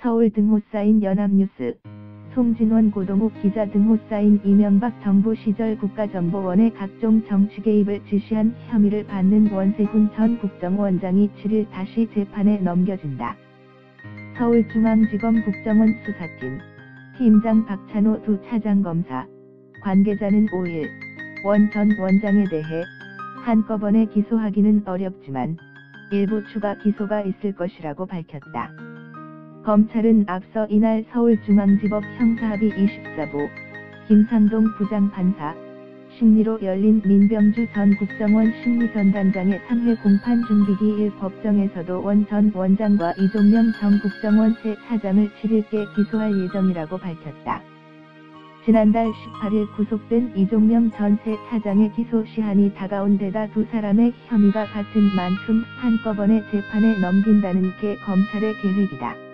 서울 등호 쌓인 연합뉴스. 송진원 고동욱 기자 등호 쌓인 이명박 정부 시절 국가정보원의 각종 정치 개입을 지시한 혐의를 받는 원세훈 전 국정원장이 7일 다시 재판에 넘겨진다. 서울중앙지검 국정원 수사팀 팀장 박찬호 두 차장검사 관계자는 5일 원 전 원장에 대해 한꺼번에 기소하기는 어렵지만 일부 추가 기소가 있을 것이라고 밝혔다. 검찰은 앞서 이날 서울중앙지법 형사합의 24부 김상동 부장판사 심리로 열린 민병주 전 국정원 심리전단장의 3회 공판 준비기 1 법정에서도 원 전 원장과 이종명 전 국정원 새 차장을 7일께 기소할 예정이라고 밝혔다. 지난달 18일 구속된 이종명 전 새 차장의 기소 시한이 다가온 데다 두 사람의 혐의가 같은 만큼 한꺼번에 재판에 넘긴다는 게 검찰의 계획이다.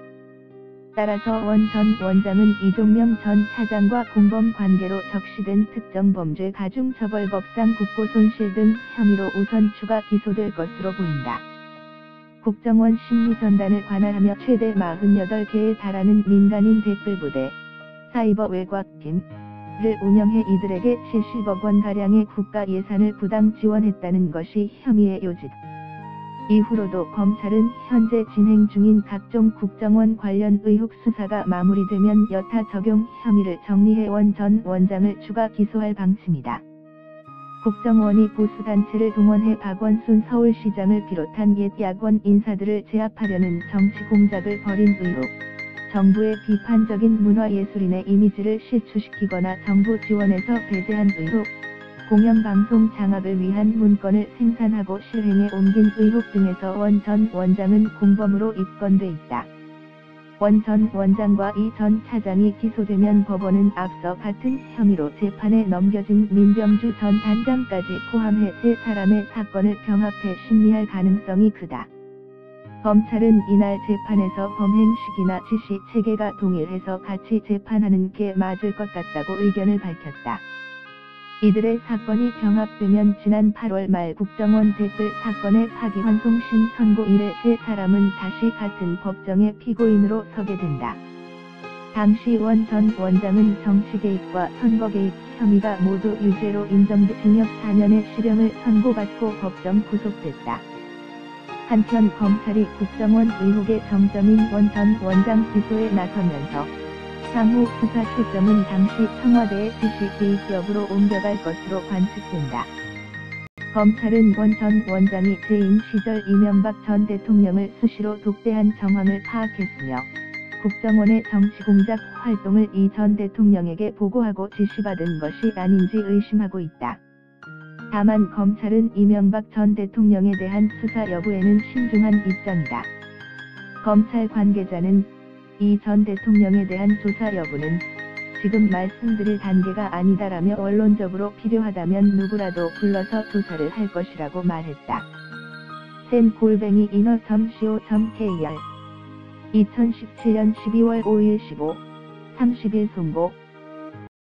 따라서 원 전 원장은 이종명 전 차장과 공범 관계로 적시된 특정범죄 가중처벌법상 국고손실 등 혐의로 우선 추가 기소될 것으로 보인다. 국정원 심리전단을 관할하며 최대 48개에 달하는 민간인 댓글부대, 사이버 외곽팀을 운영해 이들에게 70억 원가량의 국가 예산을 부당 지원했다는 것이 혐의의 요지. 이후로도 검찰은 현재 진행 중인 각종 국정원 관련 의혹 수사가 마무리되면 여타 적용 혐의를 정리해 원 전 원장을 추가 기소할 방침이다. 국정원이 보수단체를 동원해 박원순 서울시장을 비롯한 옛 야권 인사들을 제압하려는 정치 공작을 벌인 의혹, 정부의 비판적인 문화예술인의 이미지를 실추시키거나 정부 지원에서 배제한 의혹, 공영방송 장악을 위한 문건을 생산하고 실행에 옮긴 의혹 등에서 원 전 원장은 공범으로 입건돼 있다. 원 전 원장과 이 전 차장이 기소되면 법원은 앞서 같은 혐의로 재판에 넘겨진 민병주 전 단장까지 포함해 세 사람의 사건을 병합해 심리할 가능성이 크다. 검찰은 이날 재판에서 범행 시기나 지시 체계가 동일해서 같이 재판하는 게 맞을 것 같다고 의견을 밝혔다. 이들의 사건이 병합되면 지난 8월 말 국정원 댓글 사건의 파기환송심 선고 이래 세 사람은 다시 같은 법정의 피고인으로 서게 된다. 당시 원 전 원장은 정치 개입과 선거 개입 혐의가 모두 유죄로 인정돼 징역 4년의 실형을 선고받고 법정 구속됐다. 한편 검찰이 국정원 의혹의 정점인 원 전 원장 기소에 나서면서 향후 수사 초점은 당시 청와대의 지시 개입 여부로 옮겨갈 것으로 관측된다. 검찰은 원 전 원장이 재임 시절 이명박 전 대통령을 수시로 독대한 정황을 파악했으며 국정원의 정치공작 활동을 이 전 대통령에게 보고하고 지시받은 것이 아닌지 의심하고 있다. 다만 검찰은 이명박 전 대통령에 대한 수사 여부에는 신중한 입장이다. 검찰 관계자는 이 전 대통령에 대한 조사 여부는 지금 말씀드릴 단계가 아니다라며 원론적으로 필요하다면 누구라도 불러서 조사를 할 것이라고 말했다. sen@inno.co.kr 2017년 12월 5일 15, 30일 송고